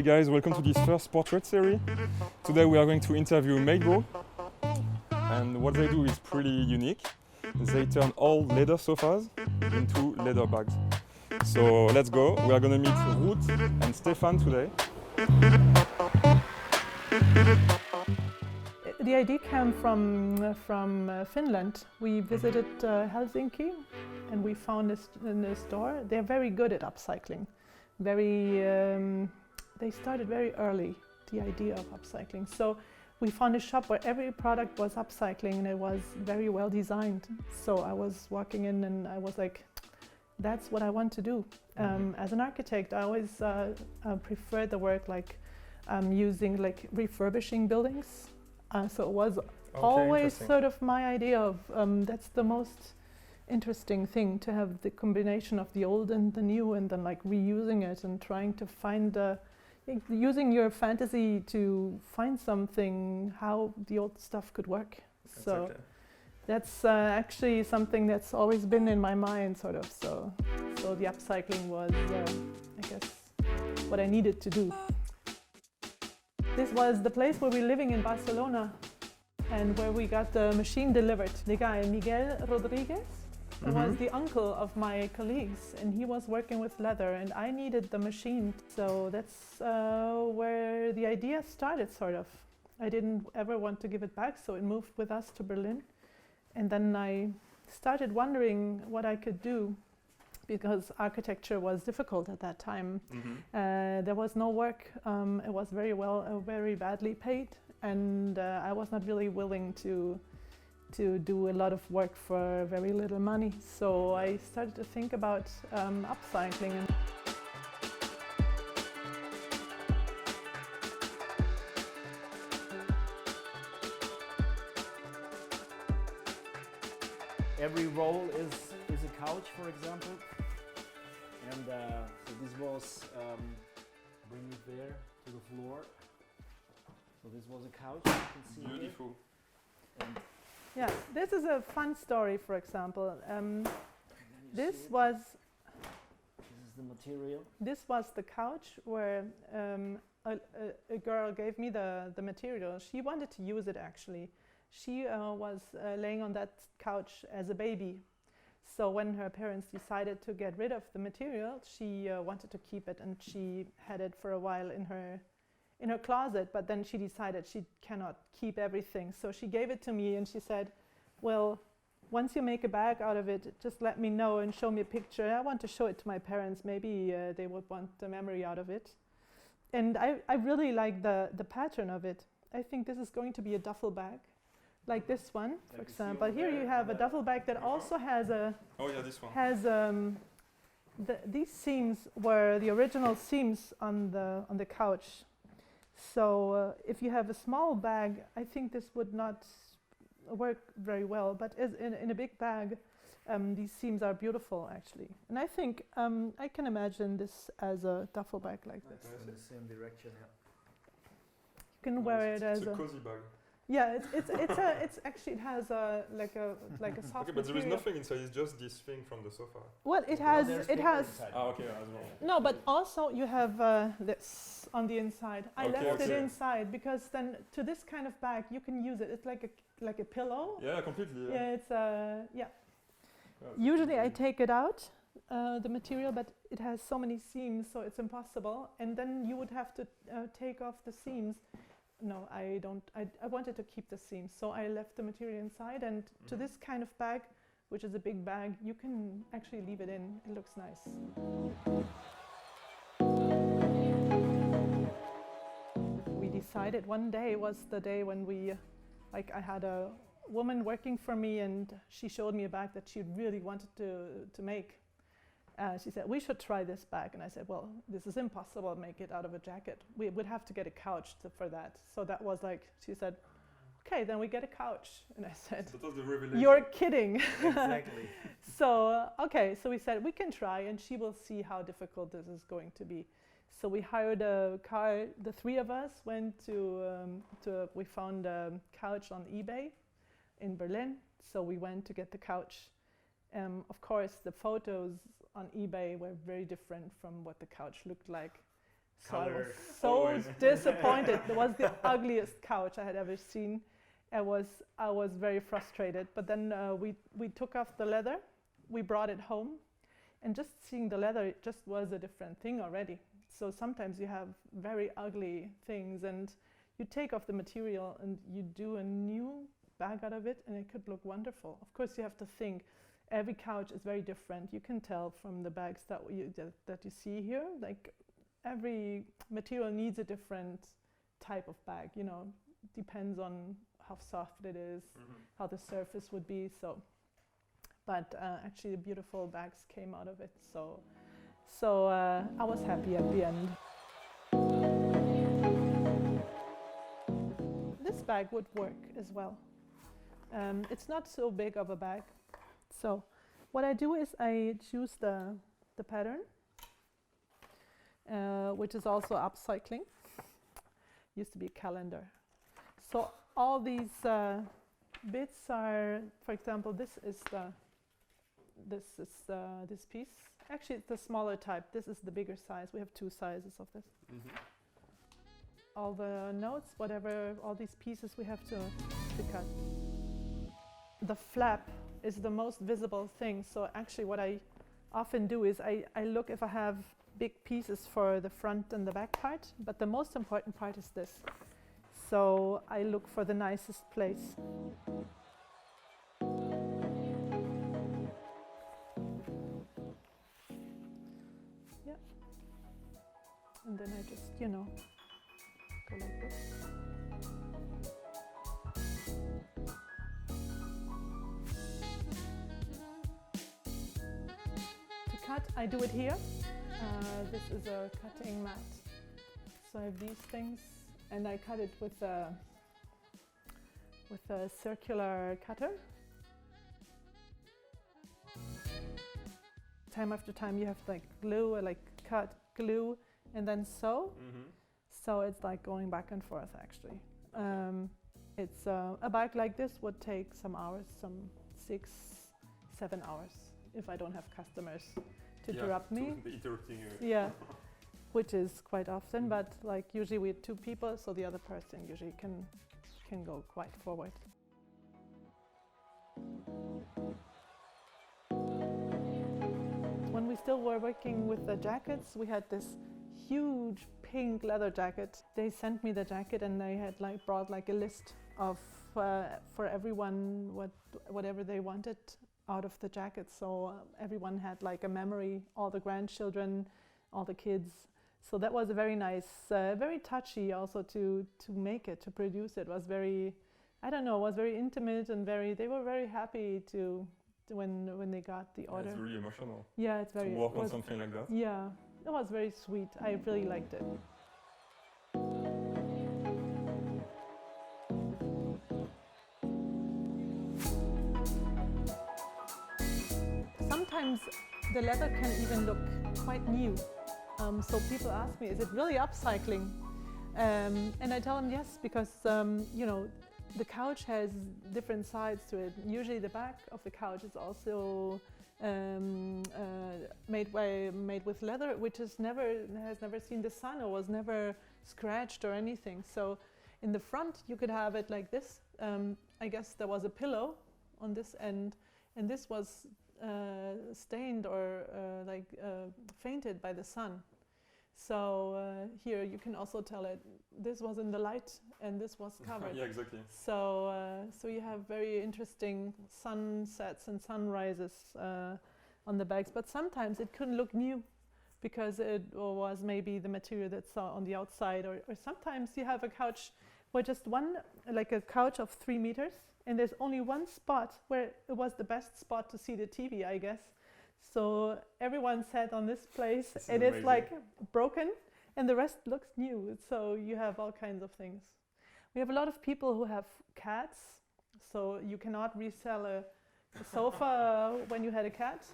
guys, welcome to this first portrait series. Today we are going to interview Meyburg, and what they do is pretty unique. They turn old leather sofas into leather bags. So let's go. We are going to meet Ruth and Stephan today. The idea came from Finland. We visited Helsinki and we found this in a store. They're very good at upcycling. They started very early, the idea of upcycling. So we found a shop where every product was upcycling and it was very well designed. So I was walking in and I was like, that's what I want to do. As an architect, I always preferred the work using refurbishing buildings. So it was always sort of my idea of that's the most interesting thing, to have the combination of the old and the new, and then reusing it and trying to find using your fantasy to find something how the old stuff could work. So that's actually something that's always been in my mind, sort of. So the upcycling was, I guess, what I needed to do. This was the place where we were living in Barcelona and where we got the machine delivered. The guy, Miguel Rodriguez, was the uncle of my colleagues, and he was working with leather and I needed the machine. So that's where the idea started, sort of. I didn't ever want to give it back, so it moved with us to Berlin. And then I started wondering what I could do, because architecture was difficult at that time. There was no work. It was very badly paid, and I was not really willing to do a lot of work for very little money. So I started to think about upcycling. Every roll is a couch, for example. And so this was bring it there to the floor. So this was a couch, you can see. Beautiful. Yeah, this is a fun story, for example. This is the material. This was the couch where a girl gave me the material. She wanted to use it, actually. She was laying on that couch as a baby. So when her parents decided to get rid of the material, she wanted to keep it, and she had it for a while in her closet, but then she decided she cannot keep everything. So she gave it to me and she said, well, once you make a bag out of it, just let me know and show me a picture. I want to show it to my parents. Maybe they would want the memory out of it. And I really like the pattern of it. I think this is going to be a duffel bag. Like this one, for example. Here you have a duffel bag that also has this one. Has these seams were the original seams on the couch. So if you have a small bag, I think this would not work very well. But as in a big bag, these seams are beautiful, actually. And I think I can imagine this as a duffel bag like this. In the same direction, yeah. You can wear it as a cozy bag. Yeah, it's actually, it has like a soft Okay, but there is material. nothing inside. It's just this thing from the sofa. Well, it has. Okay, as well. No, but also you have this on the inside. I left it inside because then to this kind of bag you can use it. It's like a pillow. Yeah, completely. Yeah. Yeah, it's yeah. Usually I take it out, the material, but it has so many seams, so it's impossible. And then you would have to take off the seams. No, I don't. I wanted to keep the seams, so I left the material inside. And to this kind of bag, which is a big bag, you can actually leave it in. It looks nice. We decided one day was the day when we, I had a woman working for me, and she showed me a bag that she really wanted to make. She said, we should try this bag. And I said, well, this is impossible to make it out of a jacket. We would have to get a couch for that. So that was she said, okay, then we get a couch. And I said, that was the revelation. You're kidding. Exactly. So, okay, so we said, we can try, and she will see how difficult this is going to be. So we hired a car. The three of us went we found a couch on eBay in Berlin. So we went to get the couch. Of course, the photos on eBay were very different from what the couch looked like. So I was Color, so always. disappointed. It was the ugliest couch I had ever seen. I was very frustrated. But then we took off the leather, we brought it home, and just seeing the leather, it just was a different thing already. So sometimes you have very ugly things, and you take off the material and you do a new bag out of it, and it could look wonderful. Of course, you have to think. Every couch is very different. You can tell from the bags that you see here. Like every material needs a different type of bag. You know, depends on how soft it is, how the surface would be. So, but actually, the beautiful bags came out of it. So I was happy at the end. This bag would work as well. It's not so big of a bag. So what I do is I choose the pattern, which is also upcycling. Used to be a calendar. So all these bits are, for example, this piece. Actually, it's the smaller type. This is the bigger size. We have two sizes of this. All the notes, whatever, all these pieces we have to cut. The flap is the most visible thing. So actually what I often do is I look if I have big pieces for the front and the back part, but the most important part is this. So I look for the nicest place. Yeah. And then I just, go like this. I do it here. This is a cutting mat. So I have these things, and I cut it with a circular cutter. Time after time, you have to glue, cut, glue, and then sew. So it's like going back and forth. Actually, it's a bag like this would take some hours, some 6-7 hours, if I don't have customers to interrupt me. Yeah, which is quite often, but usually we're two people, so the other person usually can go quite forward. When we still were working with the jackets, we had this huge pink leather jacket. They sent me the jacket, and they had brought a list of for everyone whatever they wanted out of the jacket. So everyone had a memory, all the grandchildren, all the kids. So that was a very nice, very touchy also to make it, to produce it. It was very, I don't know, it was very intimate and they were very happy when they got the order. It's really emotional. Yeah, it's very. To work on something like that. Yeah, it was very sweet. I really liked it. Sometimes the leather can even look quite new. So people ask me, is it really upcycling? And I tell them yes, because the couch has different sides to it. Usually the back of the couch is also made with leather, which has never seen the sun or was never scratched or anything. So in the front you could have it like this. I guess there was a pillow on this end, and this was stained or fainted by the sun. So here you can also tell it. This was in the light, and this was covered. Yeah, exactly. So you have very interesting sunsets and sunrises on the bags. But sometimes it couldn't look new because it was maybe the material that's on the outside, or sometimes you have a couch where just a couch of 3 meters, and there's only one spot where it was the best spot to see the TV, I guess. So everyone sat on this place, and it's broken, and the rest looks new. So you have all kinds of things. We have a lot of people who have cats, so you cannot resell a sofa when you had a cat.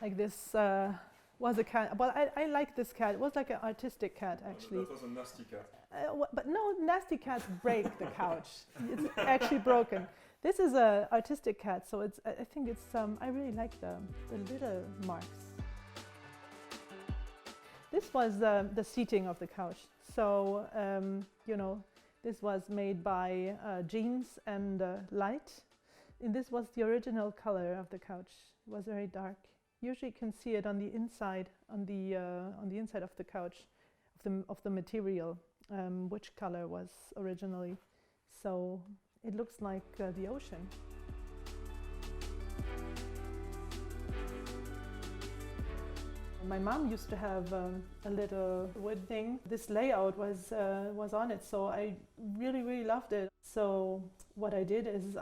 Like this was a cat. Well, I like this cat. It was like an artistic cat, actually. That was a nasty cat. But no, nasty cats break the couch. It's actually broken. This is an artistic cat, so I think it's. I really like the little marks. this was the seating of the couch. So, you know, this was made by jeans and light. And this was the original color of the couch. It was very dark. Usually you can see it on the inside, on the inside of the couch, of the material, which color was originally. So it looks like the ocean. My mom used to have a little wood thing. This layout was on it, so I really loved it. So what I did is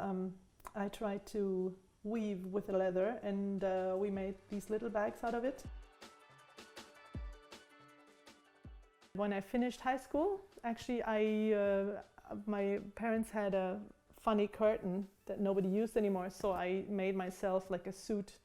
I tried to weave with the leather, and we made these little bags out of it. When I finished high school, actually my parents had a funny curtain that nobody used anymore, so I made myself like a suit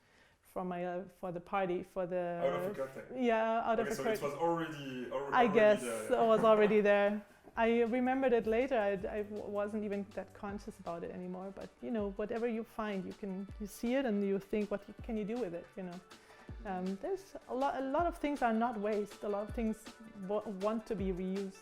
for the party, for the... Out of a curtain? Yeah, out of a so curtain. it was already I guess there, yeah. it was already there. I remembered it later. I wasn't even that conscious about it anymore. But you know, whatever you find, you see it and you think, what can you do with it? You know, there's a lot of things are not waste. A lot of things want to be reused.